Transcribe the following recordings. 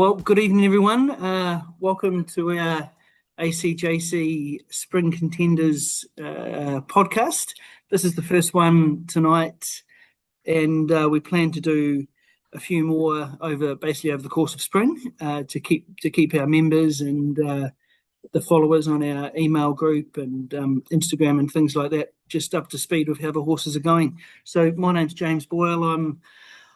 Well, good evening, everyone. Welcome to our ACJC Spring Contenders podcast. This is the first one tonight, and we plan to do a few more over the course of spring to keep our members and the followers on our email group and Instagram and things like that just up to speed with how the horses are going. So my name's James Boyle.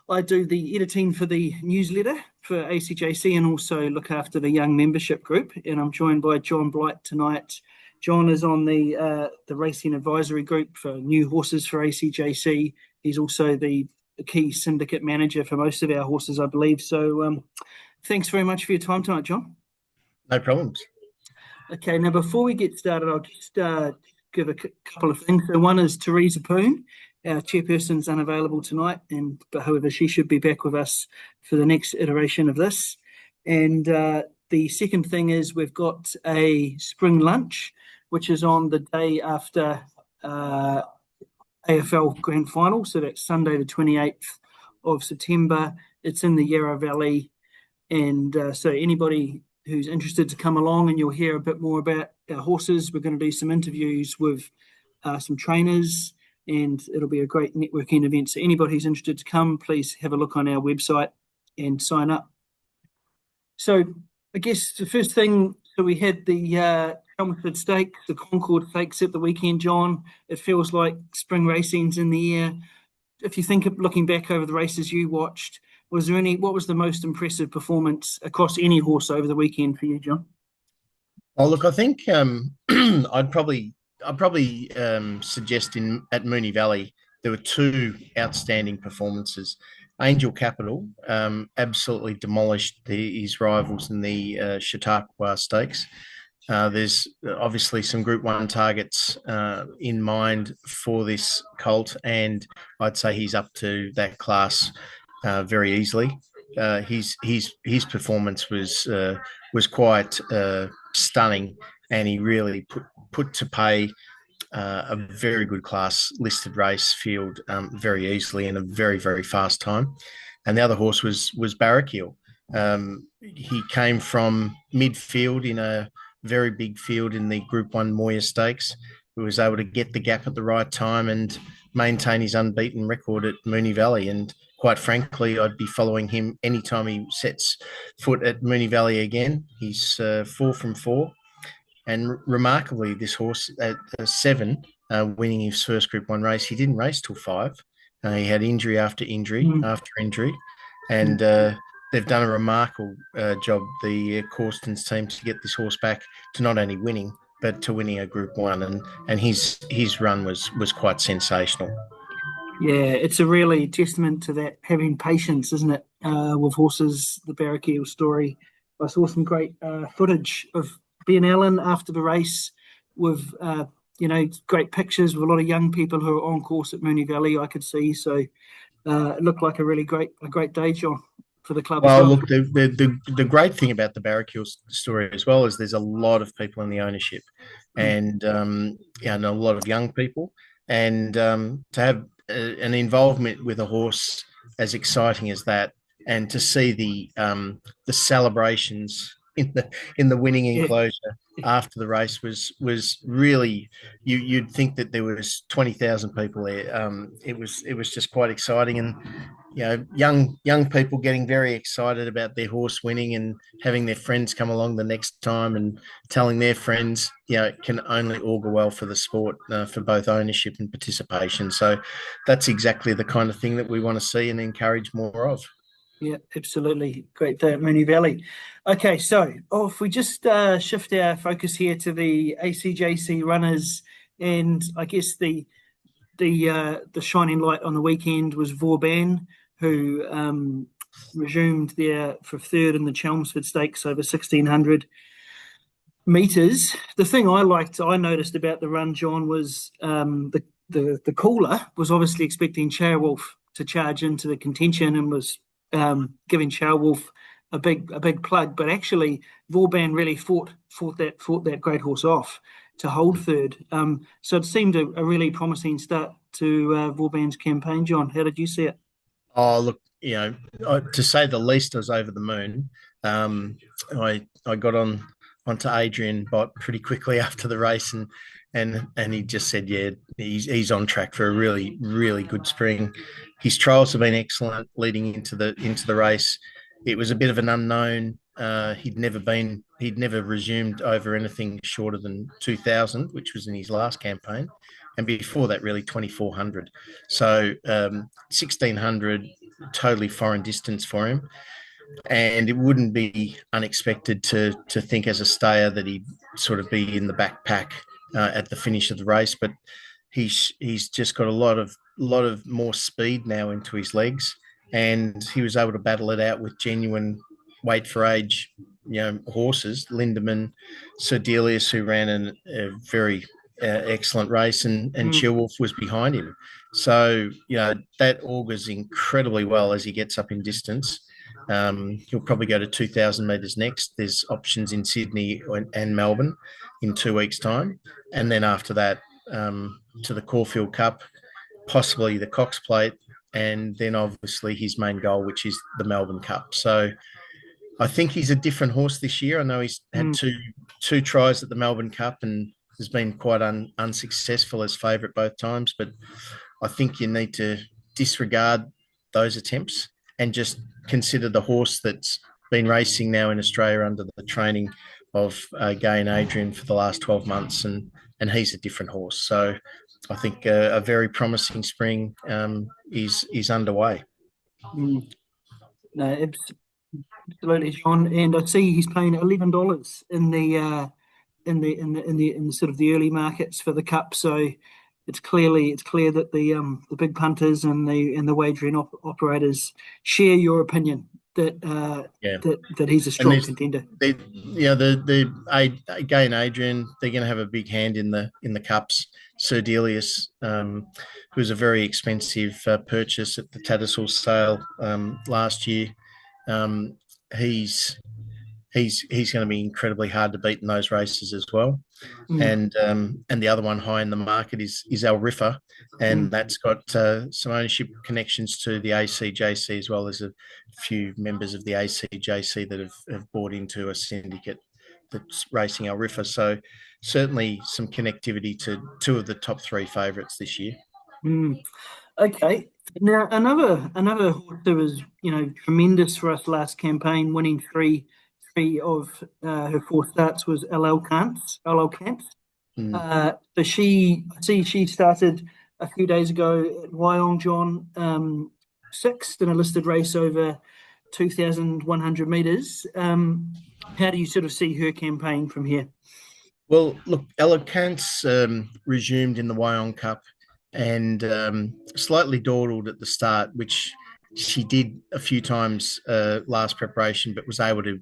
I do the editing for the newsletter for ACJC and also look after the young membership group. And I'm joined by John Blight tonight. John is on the racing advisory group for new horses for ACJC. He's also the key syndicate manager for most of our horses, I believe. So thanks very much for your time tonight, John. No problems. Okay, now before we get started, I'll just give a couple of things. So one is Teresa Poon. Our chairperson's unavailable tonight, but however, she should be back with us for the next iteration of this. And the second thing is we've got a spring lunch, which is on the day after AFL Grand Final. So that's Sunday, the 28th of September. It's in the Yarra Valley. And so anybody who's interested to come along, and you'll hear a bit more about our horses. We're going to do some interviews with some trainers, and it'll be a great networking event. So anybody who's interested to come, please have a look on our website and sign up. So I guess the first thing, so we had the Chelmsford Stakes, the Concord Stakes at the weekend, John. It feels like spring racing's in the air. If you think of looking back over the races you watched, what was the most impressive performance across any horse over the weekend for you, John? Oh, look, I think I'd probably suggest at Moonee Valley there were two outstanding performances. Angel Capital absolutely demolished his rivals in the Chautauqua Stakes. There's obviously some Group 1 targets in mind for this colt, and I'd say he's up to that class very easily. His performance was quite stunning, and he really put to pay a very good class listed race field very easily in a very, very fast time. And the other horse was Barrakill. He came from midfield in a very big field in the Group 1 Moir Stakes. He was able to get the gap at the right time and maintain his unbeaten record at Moonee Valley. And quite frankly, I'd be following him anytime he sets foot at Moonee Valley again. He's 4 from 4. And remarkably, this horse at 7, winning his first Group 1 race, he didn't race till 5. He had injury after injury after injury. And they've done a remarkable job, the Corstons team, to get this horse back to not only winning, but to winning a Group 1. And his run was quite sensational. Yeah, it's a really testament to that, having patience, isn't it, with horses, the Barrakill story. I saw some great footage of Ben Allen after the race with, great pictures with a lot of young people who are on course at Moonee Valley, I could see. So it looked like a great day, John, for the club. Well, look, the great thing about the Barrakill story as well is there's a lot of people in the ownership and a lot of young people. And to have an involvement with a horse as exciting as that, and to see the celebrations in the winning enclosure after the race was really, you'd think that there was 20,000 people there. It was just quite exciting, and young people getting very excited about their horse winning and having their friends come along the next time and telling their friends, it can only augur well for the sport, for both ownership and participation. So that's exactly the kind of thing that we want to see and encourage more of. Yeah, absolutely. Great day at Moonee Valley. Okay, so if we just shift our focus here to the ACJC runners, and I guess the shining light on the weekend was Vauban, who resumed there for third in the Chelmsford Stakes over 1,600 metres. The thing I noticed about the run, John, was the caller was obviously expecting Charewolf to charge into the contention and was giving Charewolf a big plug, but actually Vauban really fought that great horse off to hold third. So it seemed a really promising start to Vauban's campaign. John, how did you see it? Oh, look, to say the least, I was over the moon. I got onto Adrian Bott pretty quickly after the race, and he just said, yeah, he's on track for a really really good spring. His trials have been excellent leading into the race. It was a bit of an unknown. He'd never resumed over anything shorter than 2,000, which was in his last campaign, and before that, really 2,400. So 1,600, totally foreign distance for him, and it wouldn't be unexpected to think as a stayer that he'd sort of be in the backpack at the finish of the race. But he's just got a lot of more speed now into his legs, and he was able to battle it out with genuine weight for age, horses. Lindemann, Sir Delius, who ran a very excellent race, and Chilwolf was behind him. So that augurs incredibly well as he gets up in distance. He'll probably go to 2,000 metres next. There's options in Sydney and Melbourne in 2 weeks' time. And then after that, to the Caulfield Cup, possibly the Cox Plate, and then obviously his main goal, which is the Melbourne Cup. So I think he's a different horse this year. I know he's had two tries at the Melbourne Cup and has been quite unsuccessful as favourite both times. But I think you need to disregard those attempts and just consider the horse that's been racing now in Australia under the training of Gay and Adrian for the last 12 months, and he's a different horse. So I think a very promising spring is underway. No, absolutely, John. And I see he's paying $11 in the sort of the early markets for the Cup. So it's clear that the big punters and the wagering operators share your opinion that that he's a strong contender. The Gay and Adrian, they're going to have a big hand in the Cups. Sir Delius, who was a very expensive purchase at the Tattersall sale last year, he's going to be incredibly hard to beat in those races as well. And the other one high in the market is Al Riffa, and that's got some ownership connections to the ACJC, as well as a few members of the ACJC that have bought into a syndicate that's racing Al Riffa. So certainly some connectivity to two of the top three favourites this year. Okay. Now another horse that was tremendous for us last campaign, winning three of her four starts, was LL Kantz. So she started a few days ago at Wyong, John, sixth in a listed race over 2,100 metres. How do you sort of see her campaign from here? Well, look, Ella Kantz resumed in the Wyong Cup and slightly dawdled at the start, which she did a few times last preparation, but was able to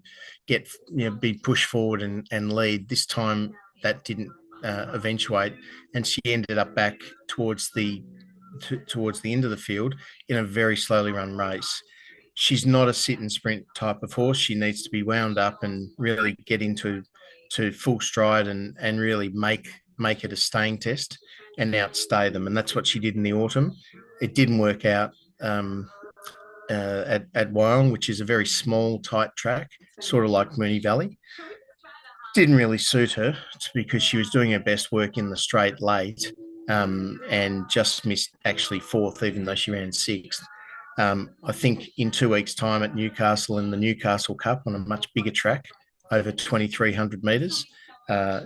be pushed forward and lead. This time that didn't eventuate, and she ended up back towards the end of the field in a very slowly run race. She's not a sit and sprint type of horse. She needs to be wound up and really get into full stride and really make it a staying test and outstay them. And that's what she did in the autumn. It didn't work out at Wyong, which is a very small, tight track, sort of like Moonee Valley. Didn't really suit her because she was doing her best work in the straight late and just missed actually fourth, even though she ran sixth. I think in 2 weeks' time at Newcastle in the Newcastle Cup on a much bigger track, over 2,300 metres,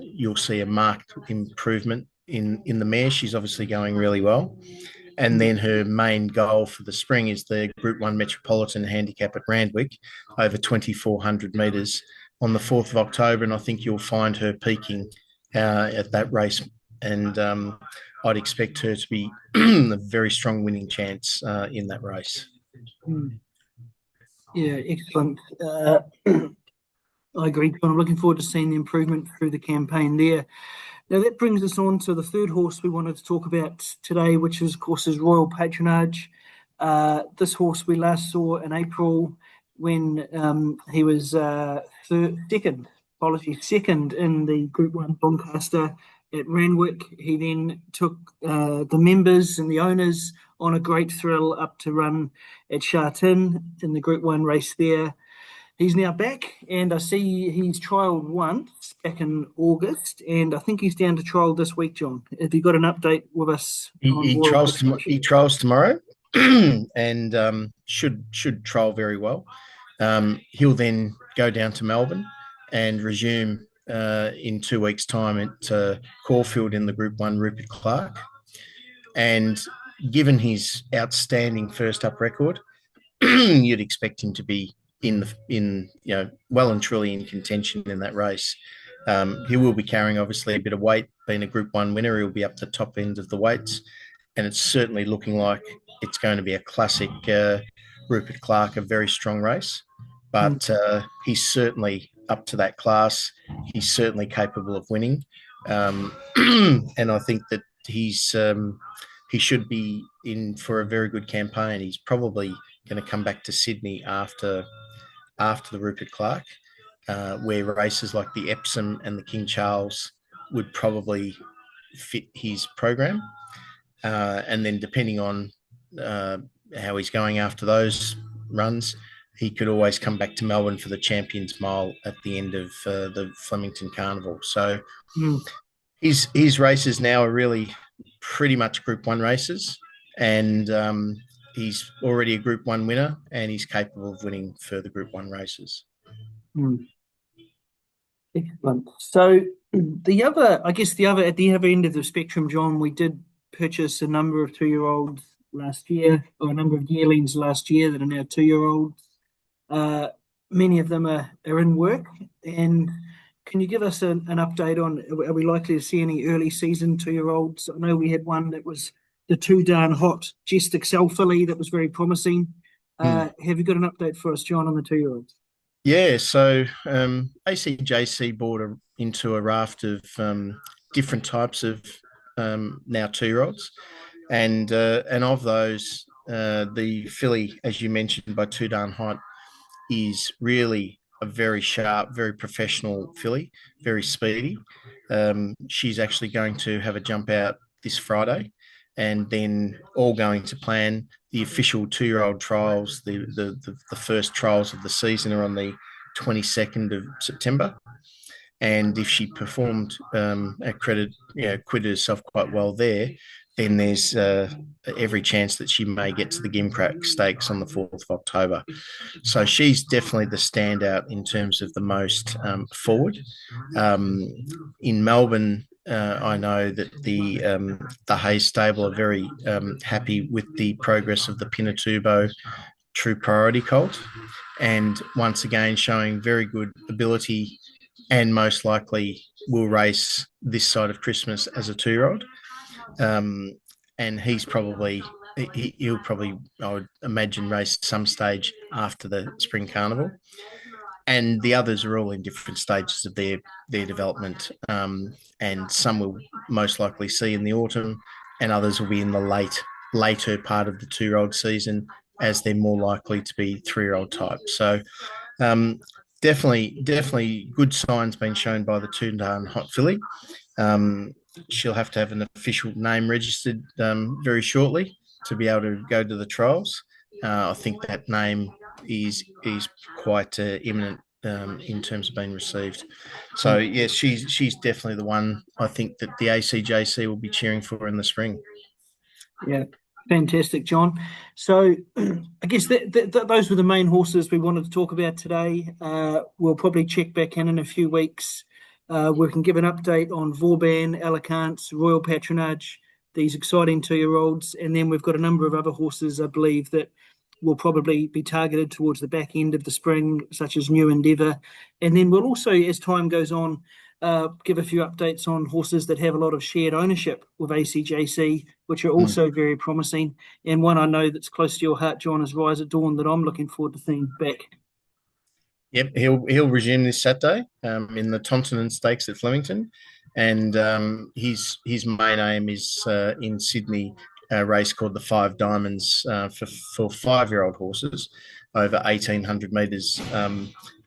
you'll see a marked improvement in the mare. She's obviously going really well. And then her main goal for the spring is the Group 1 Metropolitan Handicap at Randwick, over 2,400 metres on the 4th of October. And I think you'll find her peaking at that race. And I'd expect her to be a very strong winning chance in that race. Yeah, excellent. I agree, John. I'm looking forward to seeing the improvement through the campaign there. Now that brings us on to the third horse we wanted to talk about today, which is, of course, is Royal Patronage. This horse we last saw in April when he was second in the Group 1 Doncaster at Randwick. He then took the members and the owners on a great thrill up to run at Shartin in the Group 1 race there. He's now back, and I see he's trialled once back in August, and I think he's down to trial this week, John. Have you got an update with us on He Royal trials Patronage? tomorrow, and should trial very well. He'll then go down to Melbourne and resume in 2 weeks' time at Caulfield in the Group 1 Rupert Clark. And given his outstanding first up record, you'd expect him to be well and truly in contention in that race. He will be carrying obviously a bit of weight. Being a Group 1 winner, he'll be up the top end of the weights, and it's certainly looking like it's going to be a classic Rupert Clark, a very strong race. But he's certainly up to that class. He's certainly capable of winning, and I think that he should be in for a very good campaign. He's probably going to come back to Sydney after the Rupert Clark, where races like the Epsom and the King Charles would probably fit his program. And then depending on how he's going after those runs, he could always come back to Melbourne for the Champions Mile at the end of the Flemington Carnival. So his races now are really pretty much Group 1 races, and he's already a Group 1 winner, and he's capable of winning further Group 1 races. Excellent. So at the other end of the spectrum, John, we did purchase a number of 2-year-olds last year, or a number of yearlings last year that are now 2-year-olds. Many of them are in work. And can you give us an update on, are we likely to see any early season 2-year-olds? I know we had one that was the Too Darn Hot Jest Excel filly that was very promising. Have you got an update for us, John, on the 2-year-olds? Yeah, so ACJC bought into a raft of different types of now 2-year-olds, and of those, the filly, as you mentioned, by Too Darn Hot, is really a very sharp, very professional filly, very speedy. She's actually going to have a jump out this Friday, and then all going to plan. The official 2-year-old trials, the first trials of the season, are on the 22nd of September. And if she performed acquitted herself quite well there, then there's every chance that she may get to the Gimcrack Stakes on the 4th of October. So she's definitely the standout in terms of the most forward. In Melbourne, I know that the Hayes stable are very happy with the progress of the Pinatubo True Priority colt, and once again showing very good ability, and most likely will race this side of Christmas as a 2-year-old. And he'll probably, I would imagine, race some stage after the Spring Carnival. And the others are all in different stages of their development. And some will most likely see in the autumn, and others will be in the later part of the 2-year-old season, as they're more likely to be 3-year-old type. So definitely good signs being shown by the Too Darn Hot filly. She'll have to have an official name registered very shortly to be able to go to the trials. I think that name is quite imminent in terms of being received. So yes, she's definitely the one I think that the ACJC will be cheering for in the spring. Yeah, fantastic, John. So I guess those were the main horses we wanted to talk about today. We'll probably check back in a few weeks. We can give an update on Vauban, Alicante, Royal Patronage, these exciting 2-year-olds, and then we've got a number of other horses, I believe, that will probably be targeted towards the back end of the spring, such as New Endeavour. And then we'll also, as time goes on, give a few updates on horses that have a lot of shared ownership with ACJC, which are also very promising. And one I know that's close to your heart, John, is Rise at Dawn, that I'm looking forward to seeing back. Yep, he'll resume this Saturday in the Tontonen Stakes at Flemington, and his main aim is in Sydney, a race called the Five Diamonds for 5-year-old horses over 1,800 metres,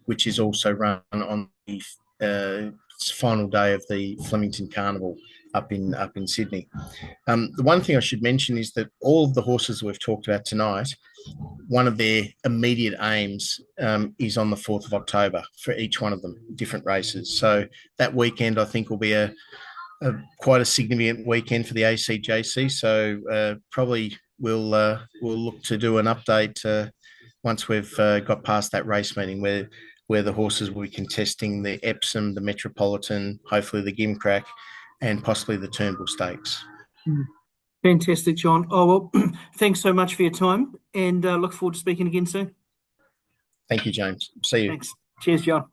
which is also run on the final day of the Flemington Carnival up in Sydney. The one thing I should mention is that all of the horses we've talked about tonight, one of their immediate aims is on the 4th of October for each one of them, different races. So that weekend, I think, will be quite a significant weekend for the ACJC. So probably we'll look to do an update once we've got past that race meeting where the horses will be contesting the Epsom, the Metropolitan, hopefully the Gimcrack, and possibly the Turnbull Stakes. Fantastic, John. Oh, well, thanks so much for your time, and look forward to speaking again soon. Thank you, James. See you. Thanks. Cheers, John.